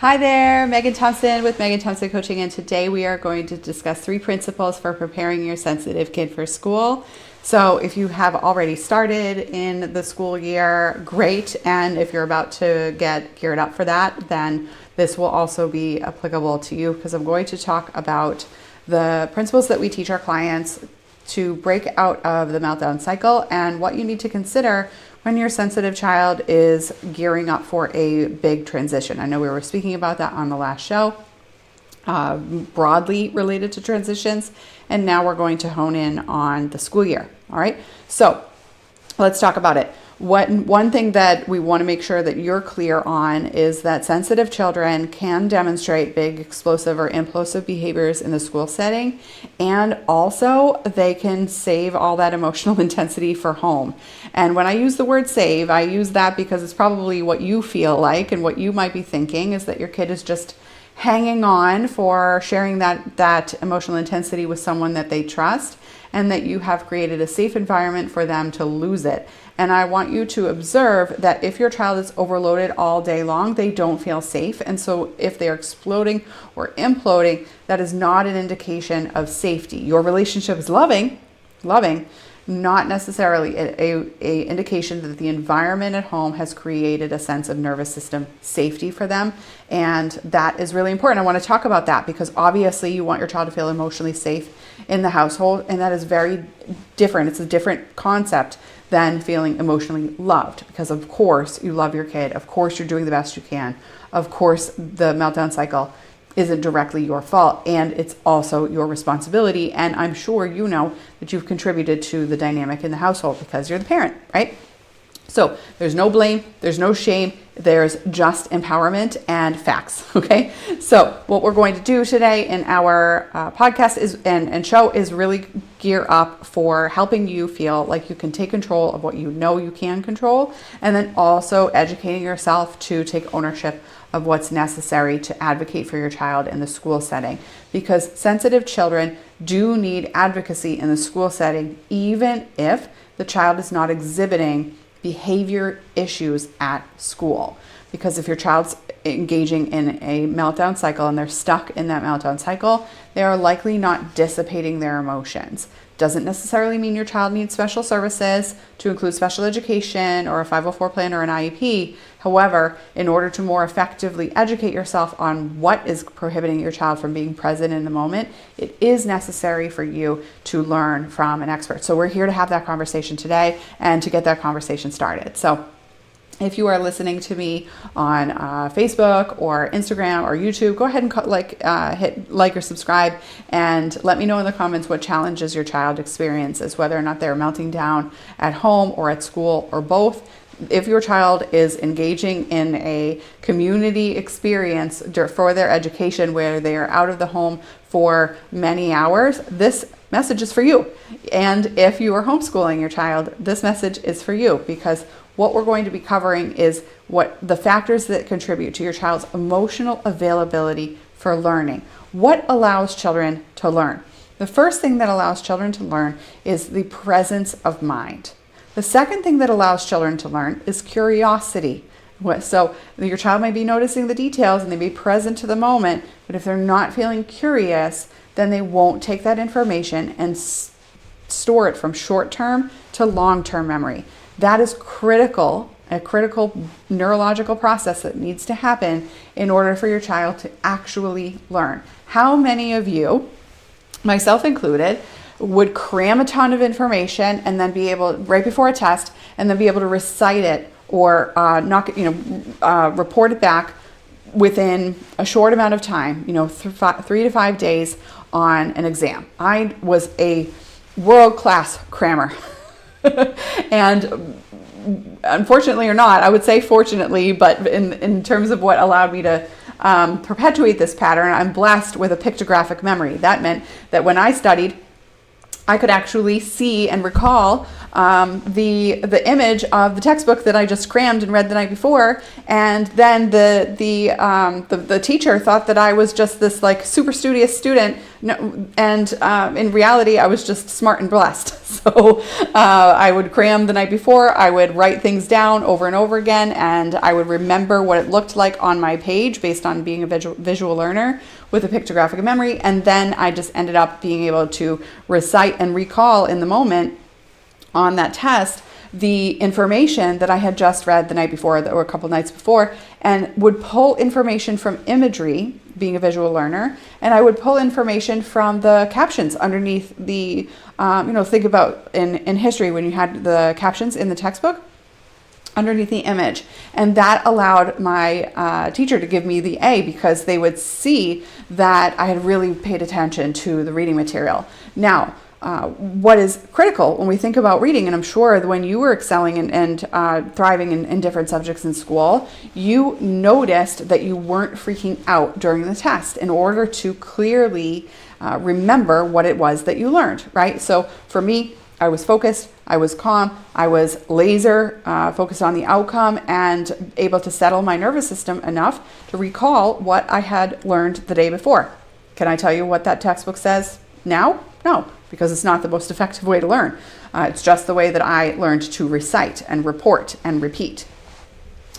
Hi there, Megan Thompson with Megan Thompson Coaching, and today we are going to discuss 3 principles for preparing your sensitive kid for school. So if you have already started in the school year, great, and if you're about to get geared up for that, then this will also be applicable to you, because I'm going to talk about the principles that we teach our clients to break out of the meltdown cycle and what you need to consider when your sensitive child is gearing up for a big transition. I know we were speaking about that on the last show, broadly related to transitions, and now we're going to hone in on the school year. All right, so let's talk about it. One thing that we want to make sure that you're clear on is that sensitive children can demonstrate big explosive or implosive behaviors in the school setting, and also they can save all that emotional intensity for home. And when I use the word save, I use that because it's probably what you feel like, and what you might be thinking is that your kid is just hanging on for sharing that emotional intensity with someone that they trust, and that you have created a safe environment for them to lose it. And I want you to observe that if your child is overloaded all day long, they don't feel safe. And so if they're exploding or imploding, that is not an indication of safety. Your relationship is loving, not necessarily a indication that the environment at home has created a sense of nervous system safety for them. And that is really important. I want to talk about that because obviously you want your child to feel emotionally safe in the household, and that is very different. It's a different concept than feeling emotionally loved, because of course you love your kid. Of course you're doing the best you can. Of course the meltdown cycle isn't directly your fault, and it's also your responsibility. And I'm sure you know that you've contributed to the dynamic in the household because you're the parent, right? So there's no blame, there's no shame, there's just empowerment and facts, okay? So what we're going to do today in our podcast and show is really gear up for helping you feel like you can take control of what you know you can control, and then also educating yourself to take ownership of what's necessary to advocate for your child in the school setting, because sensitive children do need advocacy in the school setting, even if the child is not exhibiting behavior issues at school. Because if your child's engaging in a meltdown cycle and they're stuck in that meltdown cycle, they are likely not dissipating their emotions. Doesn't necessarily mean your child needs special services to include special education or a 504 plan or an IEP. However, in order to more effectively educate yourself on what is prohibiting your child from being present in the moment, it is necessary for you to learn from an expert. So we're here to have that conversation today and to get that conversation started. So if you are listening to me on Facebook or Instagram or YouTube, go ahead and hit like or subscribe, and let me know in the comments what challenges your child experiences, whether or not they're melting down at home or at school or both. If your child is engaging in a community experience for their education where they are out of the home for many hours, this message is for you. And if you are homeschooling your child, this message is for you, because what we're going to be covering is what the factors that contribute to your child's emotional availability for learning. What allows children to learn? The first thing that allows children to learn is the presence of mind. The second thing that allows children to learn is curiosity. So your child may be noticing the details and they may be present to the moment, but if they're not feeling curious, then they won't take that information and store it from short-term to long-term memory. That is critical, a critical neurological process that needs to happen in order for your child to actually learn. How many of you, myself included, would cram a ton of information and then be able, right before a test, and then be able to recite it or report it back within a short amount of time, 3 to 5 days on an exam? I was a world-class crammer. And unfortunately or not, I would say fortunately, but in terms of what allowed me to perpetuate this pattern, I'm blessed with a pictographic memory. That meant that when I studied, I could actually see and recall the image of the textbook that I just crammed and read the night before, and then the teacher thought that I was just this like super studious student, and in reality I was just smart and blessed. So I would cram the night before, I would write things down over and over again, and I would remember what it looked like on my page based on being a visual learner with a pictographic memory, and then I just ended up being able to recite and recall in the moment on that test the information that I had just read the night before or a couple nights before, and would pull information from imagery, being a visual learner, and I would pull information from the captions underneath the, think about in history when you had the captions in the textbook underneath the image. And that allowed my teacher to give me the A, because they would see that I had really paid attention to the reading material. Now, what is critical when we think about reading, and I'm sure that when you were excelling and thriving in different subjects in school, you noticed that you weren't freaking out during the test in order to clearly remember what it was that you learned, right? So for me, I was focused, I was calm, I was laser focused on the outcome and able to settle my nervous system enough to recall what I had learned the day before. Can I tell you what that textbook says now? No, because it's not the most effective way to learn. It's just the way that I learned to recite and report and repeat.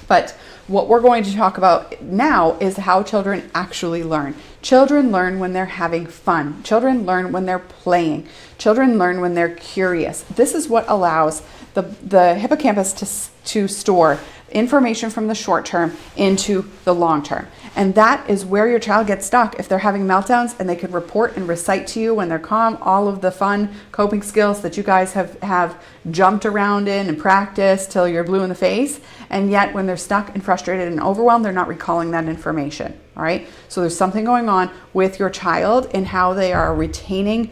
But what we're going to talk about now is how children actually learn. Children learn when they're having fun. Children learn when they're playing. Children learn when they're curious. This is what allows the hippocampus to store information from the short term into the long term. And that is where your child gets stuck if they're having meltdowns, and they could report and recite to you when they're calm all of the fun coping skills that you guys have jumped around in and practiced till you're blue in the face. And yet when they're stuck and frustrated and overwhelmed, they're not recalling that information. All right. So there's something going on with your child in how they are retaining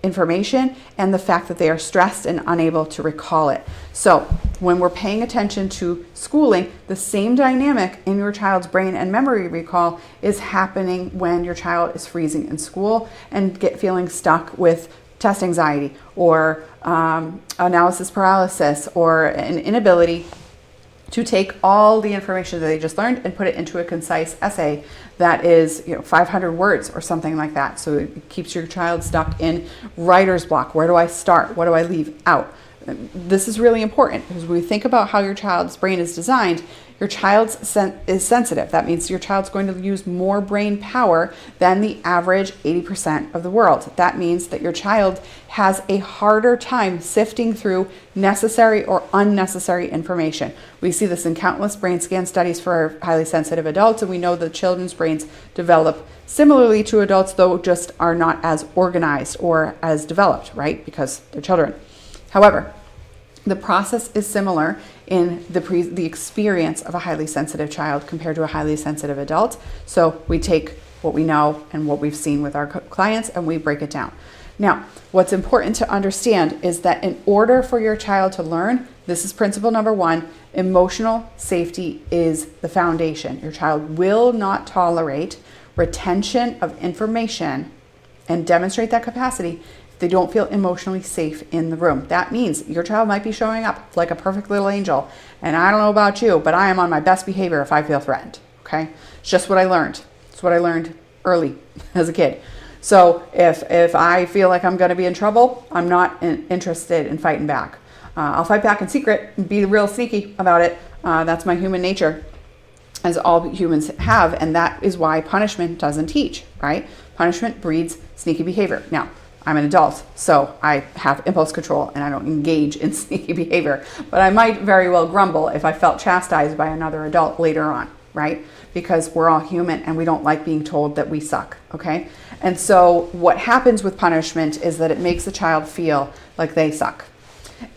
information and the fact that they are stressed and unable to recall it. So when we're paying attention to schooling, the same dynamic in your child's brain and memory recall is happening when your child is freezing in school and feeling stuck with test anxiety or analysis paralysis or an inability to take all the information that they just learned and put it into a concise essay that is 500 words or something like that. So it keeps your child stuck in writer's block. Where do I start? What do I leave out? This is really important because when we think about how your child's brain is designed, your child is sensitive. That means your child's going to use more brain power than the average 80% of the world. That means that your child has a harder time sifting through necessary or unnecessary information. We see this in countless brain scan studies for highly sensitive adults, and we know that children's brains develop similarly to adults, though just are not as organized or as developed, right? Because they're children. However, the process is similar in the experience of a highly sensitive child compared to a highly sensitive adult. So we take what we know and what we've seen with our clients and we break it down. Now, what's important to understand is that in order for your child to learn, this is principle number one, emotional safety is the foundation. Your child will not tolerate retention of information and demonstrate that capacity they don't feel emotionally safe in the room. That means your child might be showing up like a perfect little angel. And I don't know about you, but I am on my best behavior if I feel threatened. Okay? It's just what I learned. It's what I learned early as a kid. So if I feel like I'm going to be in trouble, I'm not interested in fighting back. I'll fight back in secret and be real sneaky about it. That's my human nature, as all humans have. And that is why punishment doesn't teach, right? Punishment breeds sneaky behavior. Now, I'm an adult, so I have impulse control and I don't engage in sneaky behavior. But I might very well grumble if I felt chastised by another adult later on, right? Because we're all human and we don't like being told that we suck, okay? And so what happens with punishment is that it makes the child feel like they suck.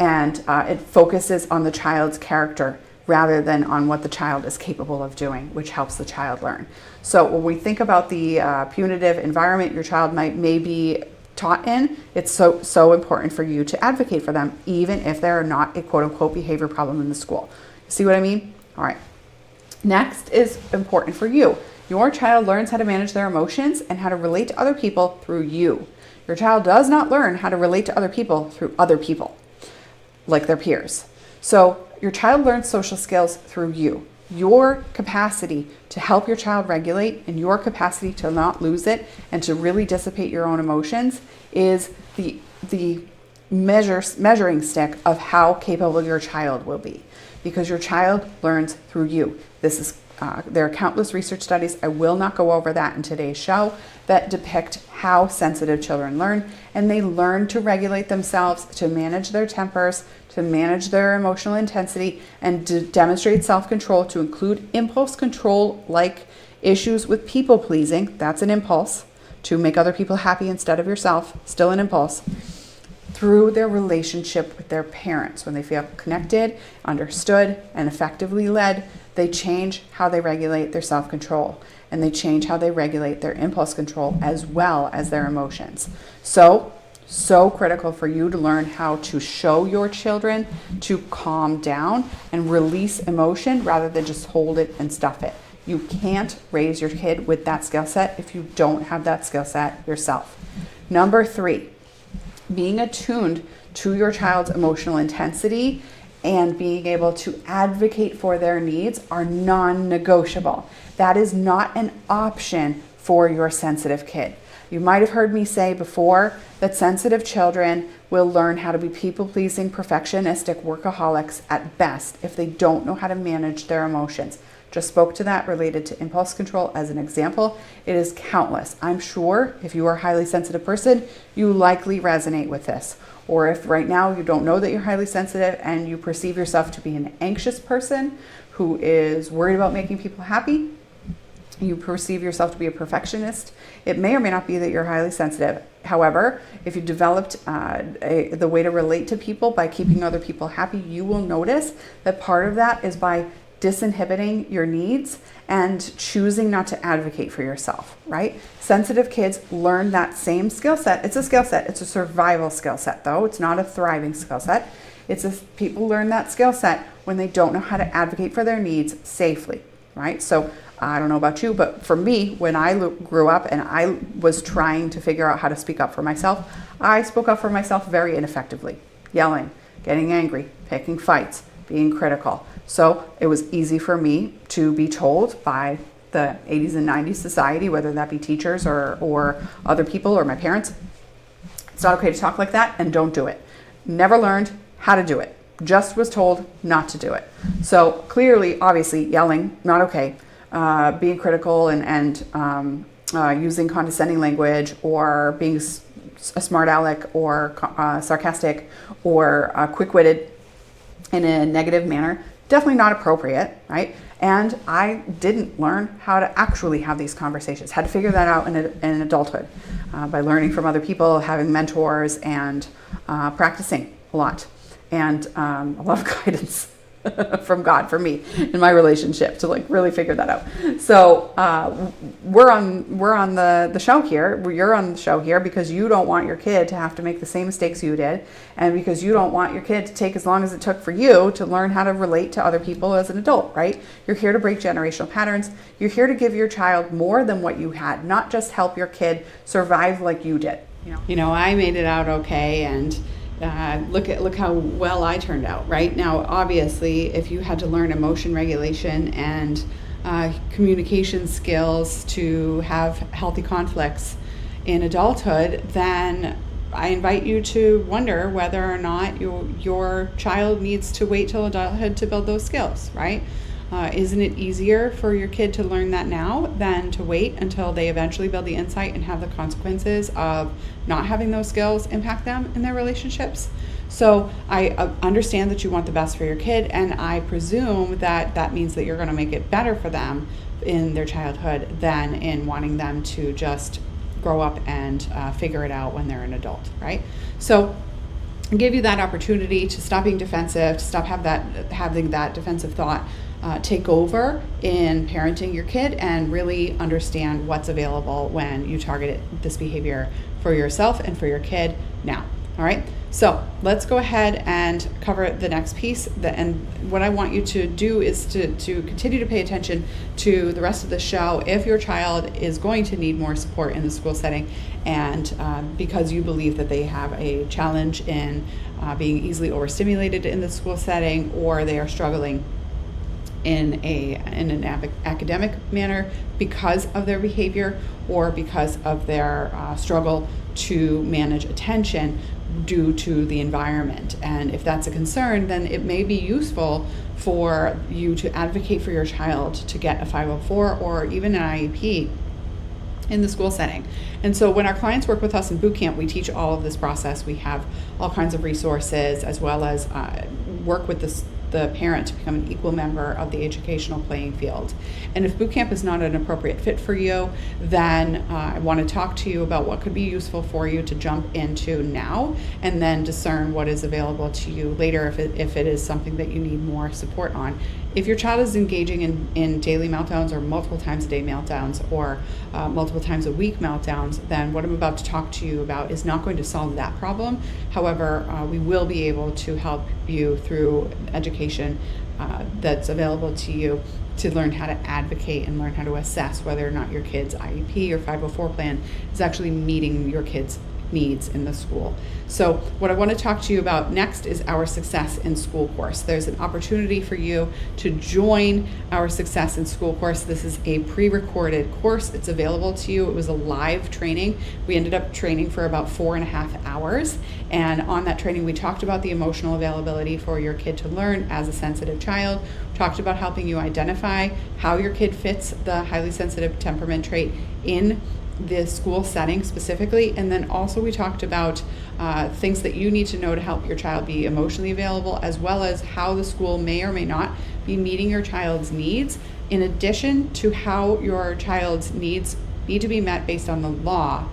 And it focuses on the child's character rather than on what the child is capable of doing, which helps the child learn. So when we think about the punitive environment your child may be taught in, it's so important for you to advocate for them, even if they're not a quote-unquote behavior problem in the school. See what I mean? All right. Next is important for you. Your child learns how to manage their emotions and how to relate to other people through you. Your child does not learn how to relate to other people through other people, like their peers. So your child learns social skills through you. Your capacity to help your child regulate and your capacity to not lose it and to really dissipate your own emotions is the measuring stick of how capable your child will be, because your child learns through you. There are countless research studies, I will not go over that in today's show, that depict how sensitive children learn, and they learn to regulate themselves, to manage their tempers, to manage their emotional intensity, and to demonstrate self-control, to include impulse control like issues with people pleasing. That's an impulse, to make other people happy instead of yourself, still an impulse, through their relationship with their parents. When they feel connected, understood, and effectively led, they change how they regulate their self-control, and they change how they regulate their impulse control as well as their emotions. So critical for you to learn how to show your children to calm down and release emotion rather than just hold it and stuff it. You can't raise your kid with that skill set if you don't have that skill set yourself. Number 3, being attuned to your child's emotional intensity and being able to advocate for their needs are non-negotiable. That is not an option for your sensitive kid. You might have heard me say before that sensitive children will learn how to be people-pleasing, perfectionistic workaholics at best if they don't know how to manage their emotions. Just spoke to that related to impulse control as an example. It is countless. I'm sure if you are a highly sensitive person, you likely resonate with this. Or if right now you don't know that you're highly sensitive and you perceive yourself to be an anxious person who is worried about making people happy, you perceive yourself to be a perfectionist, it may or may not be that you're highly sensitive. However, if you developed the way to relate to people by keeping other people happy, you will notice that part of that is by disinhibiting your needs and choosing not to advocate for yourself, right? Sensitive kids learn that same skill set. It's a skill set. It's a survival skill set, though. It's not a thriving skill set. People learn that skill set when they don't know how to advocate for their needs safely, right? So I don't know about you, but for me, when I grew up and I was trying to figure out how to speak up for myself, I spoke up for myself very ineffectively, yelling, getting angry, picking fights, being critical. So it was easy for me to be told by the 80s and 90s society, whether that be teachers or other people or my parents, it's not okay to talk like that and don't do it. Never learned how to do it. Just was told not to do it. So clearly, obviously, yelling, not okay. Being critical and using condescending language or being a smart aleck or sarcastic or quick-witted in a negative manner, definitely not appropriate, right? And I didn't learn how to actually have these conversations. Had to figure that out in adulthood by learning from other people, having mentors, and practicing a lot. And a lot of guidance from God for me in my relationship to really figure that out. So we're on the show here. You're on the show here because you don't want your kid to have to make the same mistakes you did, and because you don't want your kid to take as long as it took for you to learn how to relate to other people as an adult, right? You're here to break generational patterns. You're here to give your child more than what you had, not just help your kid survive like you did. You know, I made it out okay, and look how well I turned out, right? Now, obviously, if you had to learn emotion regulation and communication skills to have healthy conflicts in adulthood, then I invite you to wonder whether or not your child needs to wait till adulthood to build those skills, right? Isn't it easier for your kid to learn that now than to wait until they eventually build the insight and have the consequences of not having those skills impact them in their relationships? So I understand that you want the best for your kid, and I presume that that means that you're going to make it better for them in their childhood than in wanting them to just grow up and figure it out when they're an adult, right? So give you that opportunity to stop being defensive, to stop having that defensive thought take over in parenting your kid, and really understand what's available when you target this behavior for yourself and for your kid now. All right. So let's go ahead and cover the next piece. And what I want you to do is to continue to pay attention to the rest of the show if your child is going to need more support in the school setting, and because you believe that they have a challenge in being easily overstimulated in the school setting, or they are struggling in an academic manner because of their behavior, or because of their struggle to manage attention due to the environment. And if that's a concern, then it may be useful for you to advocate for your child to get a 504 or even an IEP in the school setting. And so when our clients work with us in boot camp, we teach all of this process. We have all kinds of resources, as well as work with the parent to become an equal member of the educational playing field. And if boot camp is not an appropriate fit for you, then I want to talk to you about what could be useful for you to jump into now, and then discern what is available to you later if it is something that you need more support on. If your child is engaging in daily meltdowns, or multiple times a day meltdowns, or multiple times a week meltdowns, then what I'm about to talk to you about is not going to solve that problem. However, we will be able to help you through education that's available to you to learn how to advocate and learn how to assess whether or not your kid's IEP or 504 plan is actually meeting your kid's needs in the school. So what I want to talk to you about next is our Success in School course. There's an opportunity for you to join our Success in School course. This is a pre-recorded course. It's available to you. It was a live training. We ended up training for about 4.5 hours. And on that training, we talked about the emotional availability for your kid to learn as a sensitive child. We talked about helping you identify how your kid fits the highly sensitive temperament trait in the school setting specifically, and then also we talked about things that you need to know to help your child be emotionally available, as well as how the school may or may not be meeting your child's needs, in addition to how your child's needs need to be met based on the law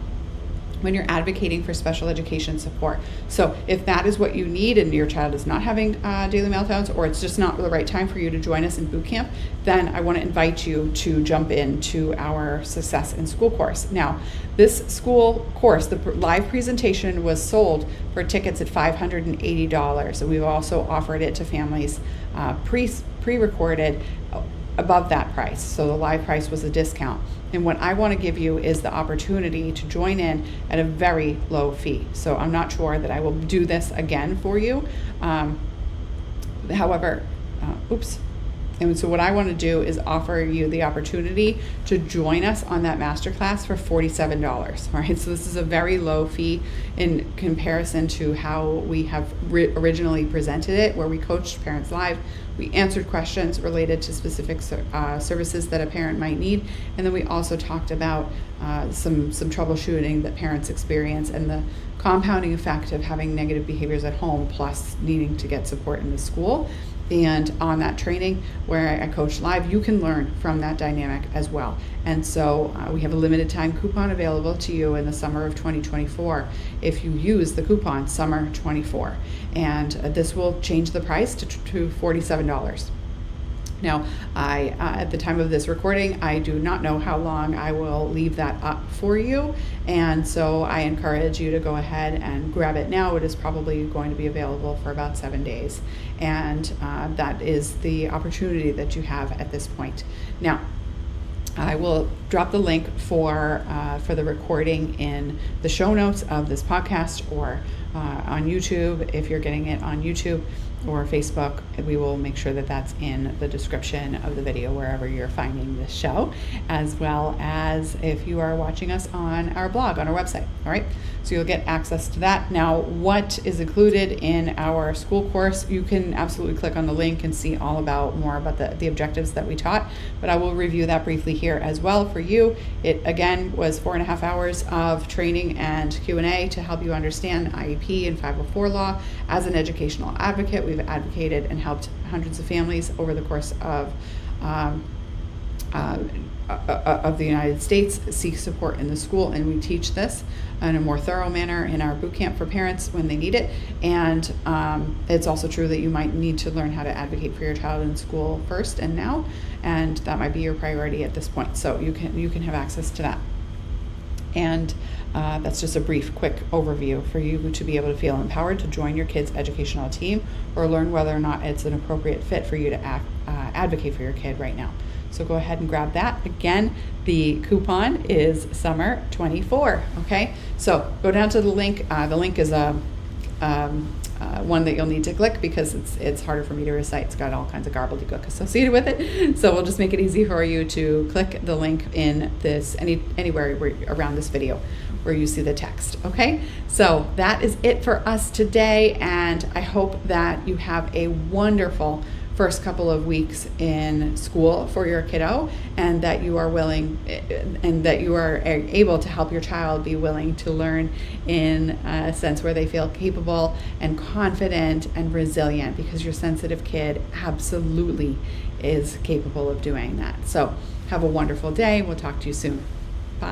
when you're advocating for special education support. So if that is what you need and your child is not having daily meltdowns, or it's just not the right time for you to join us in boot camp, then I want to invite you to jump into our Success in School course. Now, this school course, the live presentation was sold for tickets at $580, and we've also offered it to families pre-recorded above that price. So the live price was a discount. And what I want to give you is the opportunity to join in at a very low fee. So I'm not sure that I will do this again for you. However, And so what I want to do is offer you the opportunity to join us on that masterclass for $47, all right? So this is a very low fee in comparison to how we have originally presented it, where we coached parents live. We answered questions related to specific services that a parent might need. And then we also talked about some troubleshooting that parents experience, and the compounding effect of having negative behaviors at home plus needing to get support in the school. And on that training where I coach live, you can learn from that dynamic as well. And so we have a limited time coupon available to you in the summer of 2024 if you use the coupon SUMMER24. And this will change the price to $47. Now, at the time of this recording, I do not know how long I will leave that up for you, and so I encourage you to go ahead and grab it now. It is probably going to be available for about 7 days, and that is the opportunity that you have at this point. Now, I will drop the link for the recording in the show notes of this podcast, or on YouTube if you're getting it on YouTube, or Facebook. We will make sure that that's in the description of the video wherever you're finding this show, as well as if you are watching us on our blog, on our website. All right, so you'll get access to that. Now, what is included in our school course, you can absolutely click on the link and see all about more about the objectives that we taught, but I will review that briefly here as well for you. It again was 4.5 hours of training and Q&A to help you understand IEP and 504 law. As an educational advocate, we've advocated and helped hundreds of families over the course of the United States seek support in the school, and we teach this in a more thorough manner in our boot camp for parents when they need it. And it's also true that you might need to learn how to advocate for your child in school first and now, and that might be your priority at this point. So you can have access to that. And that's just a brief, quick overview for you to be able to feel empowered to join your kids' educational team or learn whether or not it's an appropriate fit for you to advocate for your kid right now. So go ahead and grab that. Again, the coupon is summer 24. Okay, so go down to the link. The link is one that you'll need to click because it's harder for me to recite. It's got all kinds of gobbledygook associated with it. So we'll just make it easy for you to click the link in this anywhere around this video where you see the text. Okay, so that is it for us today, and I hope that you have a wonderful first couple of weeks in school for your kiddo, and that you are willing and that you are able to help your child be willing to learn in a sense where they feel capable and confident and resilient, because your sensitive kid absolutely is capable of doing that. So have a wonderful day. We'll talk to you soon.